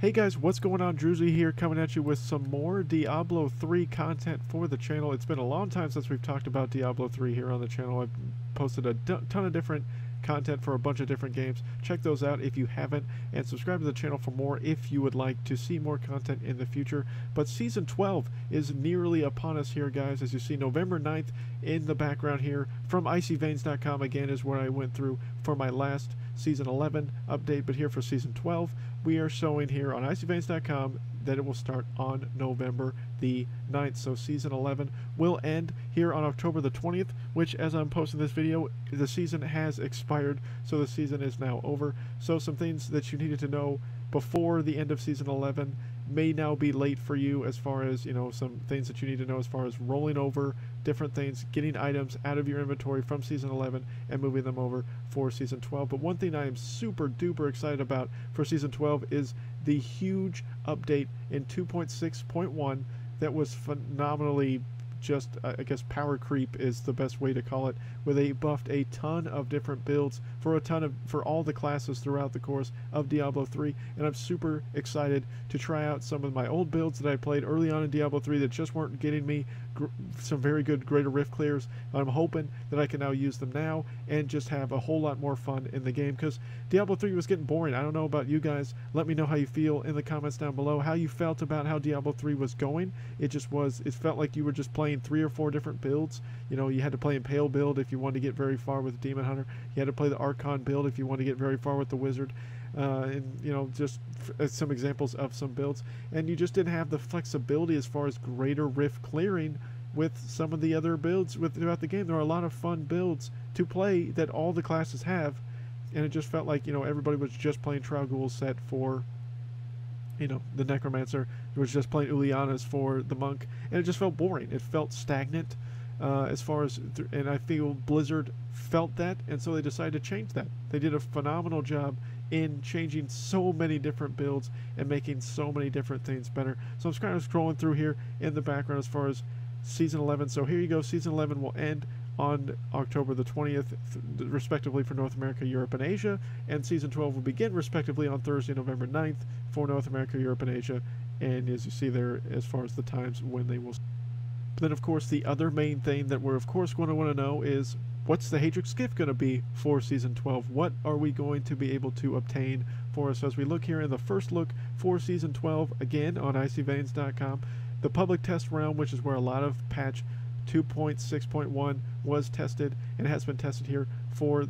Hey guys, what's going on? Drewzy here, coming at you with some more Diablo 3 content for the channel. It's been a long time since we've talked about Diablo 3 here on the channel. I've posted a ton of different content for a bunch of different games. Check those out if you haven't, and subscribe to the channel for more if you would like to see more content in the future. But Season 12 is nearly upon us here, guys. As you see, November 9th in the background here from icyveins.com, again, is where I went through for my last Season 11 update, but here for Season 12, we are showing here on icyveins.com that it will start on November the 9th. So Season 11 will end here on October the 20th, which, as I'm posting this video, the season has expired, so the season is now over. So some things that you needed to know before the end of Season 11 may now be late for you, as far as, you know, some things that you need to know as far as rolling over different things, getting items out of your inventory from Season 11 and moving them over for Season 12. But one thing I am super duper excited about for Season 12 is the huge update in 2.6.1 that was phenomenally just, I guess power creep is the best way to call it, where they buffed a ton of different builds for all the classes throughout the course of Diablo 3, and I'm super excited to try out some of my old builds that I played early on in Diablo 3 that just weren't getting me some very good Greater Rift clears. I'm hoping that I can now use them now and just have a whole lot more fun in the game, because Diablo 3 was getting boring. I don't know about you guys. Let me know how you feel in the comments down below, how you felt about how Diablo 3 was going. It felt like you were just playing 3 or 4 different builds. You know, you had to play Impale build if you wanted to get very far with Demon Hunter. You had to play the Archon build if you wanted to get very far with the Wizard. And, you know, just some examples of some builds. And you just didn't have the flexibility as far as Greater Rift clearing with some of the other builds throughout the game. There are a lot of fun builds to play that all the classes have, and it just felt like, you know, everybody was just playing Traugul's set for, you know, the Necromancer. It was just playing Uliana's for the Monk, and it just felt boring. It felt stagnant as far as, and I feel Blizzard felt that, and so they decided to change that. They did a phenomenal job in changing so many different builds and making so many different things better. So I'm kind of scrolling through here in the background as far as Season 11. So here you go. Season 11 will end on October the 20th, respectively, for North America, Europe, and Asia. And Season 12 will begin, respectively, on Thursday, November 9th for North America, Europe, and Asia. And as you see there, as far as the times when they will. Then, of course, the other main thing that we're, of course, going to want to know is, what's the Headrig skiff going to be for Season 12? What are we going to be able to obtain for us? So as we look here in the first look for Season 12, again, on icyveins.com, the public test realm, which is where a lot of patch 2.6.1 was tested and has been tested here for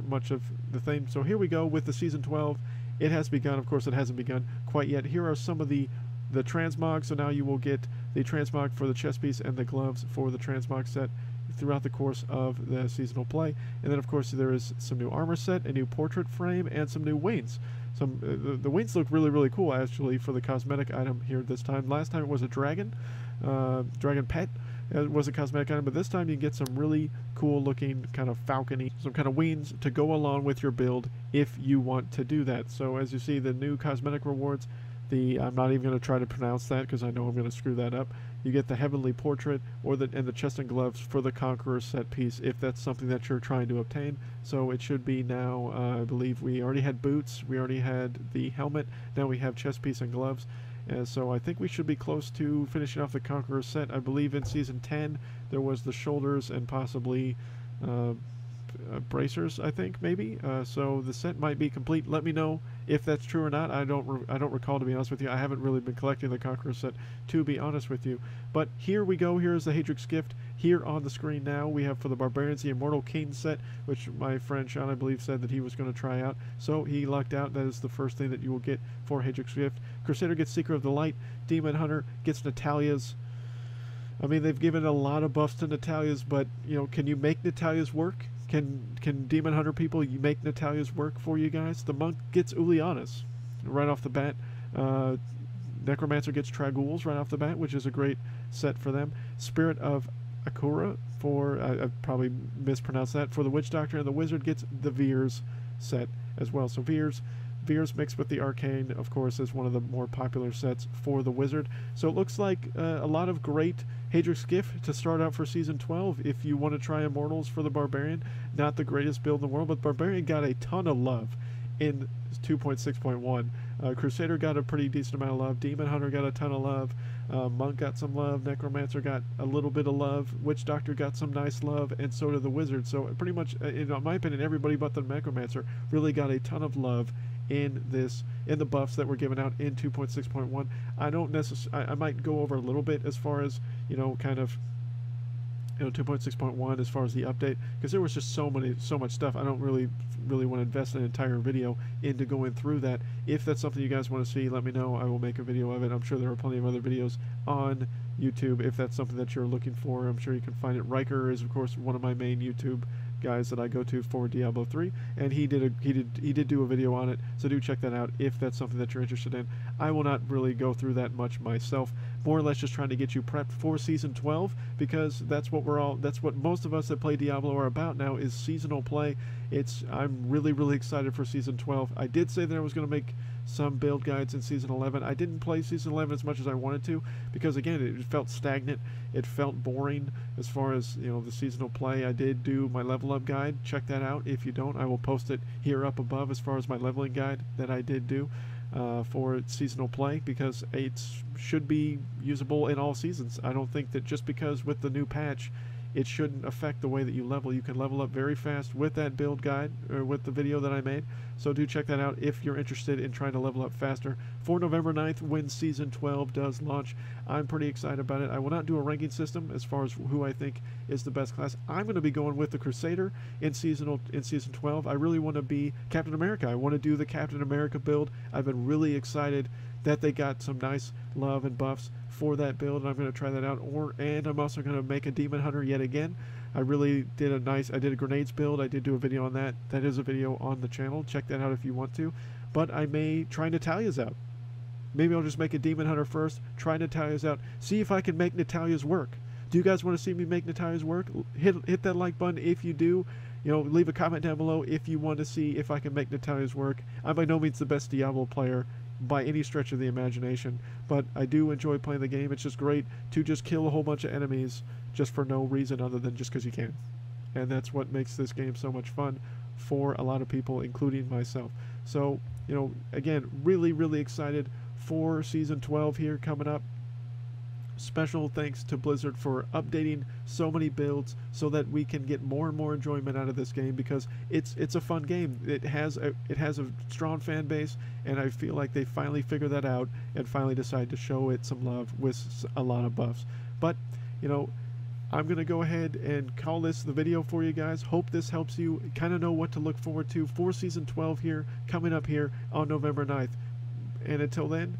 much of the thing. So here we go with the Season 12. It has begun. Of course, it hasn't begun quite yet. Here are some of the transmog. So now you will get the transmog for the chest piece and the gloves for the transmog set throughout the course of the seasonal play. And then, of course, there is some new armor set, a new portrait frame, and some new wings. The wings look really, really cool, actually, for the cosmetic item here this time. Last time it was a dragon pet. It was a cosmetic item, but this time you can get some really cool looking kind of falcony, some kind of wings to go along with your build if you want to do that. So as you see, the new cosmetic rewards, I'm not even going to try to pronounce that because I know I'm going to screw that up. You get the Heavenly Portrait and the chest and gloves for the Conqueror set piece if that's something that you're trying to obtain. So it should be now, I believe we already had boots, we already had the helmet, now we have chest piece and gloves. So I think we should be close to finishing off the Conqueror set. I believe in Season 10 there was the shoulders and possibly bracers, I think, maybe. So the set might be complete. Let me know if that's true or not. I don't recall, to be honest with you. I haven't really been collecting the Conqueror set, to be honest with you. But here we go. Here is the Headrig gift here on the screen now. We have for the Barbarians the Immortal King set, which my friend Sean, I believe, said that he was going to try out. So he lucked out. That is the first thing that you will get for Headrig gift. Crusader gets Seeker of the Light. Demon Hunter gets Natalia's. I mean, they've given a lot of buffs to Natalia's, but, you know, can you make Natalia's work? Can Demon Hunter people make Natalia's work for you guys? The Monk gets Uliana's right off the bat. Necromancer gets Traugul's right off the bat, which is a great set for them. Spirit of Akura for, I probably mispronounced that, for the Witch Doctor, and the Wizard gets the Veers set as well. So Veers mixed with the Arcane, of course, is one of the more popular sets for the Wizard. So it looks like a lot of great Headrig skiff to start out for Season 12 if you want to try Immortals for the Barbarian. Not the greatest build in the world, but Barbarian got a ton of love in 2.6.1. Crusader got a pretty decent amount of love. Demon Hunter got a ton of love. Monk got some love. Necromancer got a little bit of love. Witch Doctor got some nice love, and so did the Wizard. So pretty much, in my opinion, everybody but the Necromancer really got a ton of love in the buffs that were given out in 2.6.1. I might go over a little bit as far as, kind of, 2.6.1 as far as the update, because there was just so much stuff. I don't really want to invest an entire video into going through that. If that's something you guys want to see, let me know. I will make a video of it. I'm sure there are plenty of other videos on YouTube if that's something that you're looking for. I'm sure you can find it. Riker is, of course, one of my main YouTube guys that I go to for Diablo 3, and he did do a video on it, so do check that out if that's something that you're interested in. I will not really go through that much myself, more or less just trying to get you prepped for Season 12, because that's what most of us that play Diablo are about now, is seasonal play. I'm really excited for Season 12. I did say that I was going to make some build guides in Season 11. I didn't play Season 11 as much as I wanted to, because again, it felt stagnant. It felt boring as far as, the seasonal play. I did do my level up guide. Check that out. If you don't, I will post it here up above as far as my leveling guide that I did do for seasonal play, because it should be usable in all seasons. I don't think that just because with the new patch it shouldn't affect the way that you level. You can level up very fast with that build guide, or with the video that I made. So do check that out if you're interested in trying to level up faster for November 9th when Season 12 does launch. I'm pretty excited about it. I will not do a ranking system as far as who I think is the best class. I'm going to be going with the Crusader in Season 12. I really want to be Captain America. I want to do the Captain America build. I've been really excited that they got some nice love and buffs for that build, and I'm going to try that out. And I'm also going to make a Demon Hunter yet again. I did a grenades build. I did do a video on that. That is a video on the channel. Check that out if you want to. But I may try Natalia's out. Maybe I'll just make a Demon Hunter first, try Natalia's out, see if I can make Natalia's work. Do you guys want to see me make Natalia's work? Hit that like button if you do. Leave a comment down below if you want to see if I can make Natalia's work. I'm by no means the best Diablo player by any stretch of the imagination, but I do enjoy playing the game. It's just great to just kill a whole bunch of enemies just for no reason other than just because you can. And that's what makes this game so much fun for a lot of people, including myself. So, again, really excited for Season 12 here coming up. Special thanks to Blizzard for updating so many builds so that we can get more and more enjoyment out of this game, because it's a fun game. It has a strong fan base, and I feel like they finally figured that out and finally decided to show it some love with a lot of buffs. But I'm going to go ahead and call this the video for you guys. Hope this helps you kind of know what to look forward to for Season 12 here coming up here on November 9th. And until then,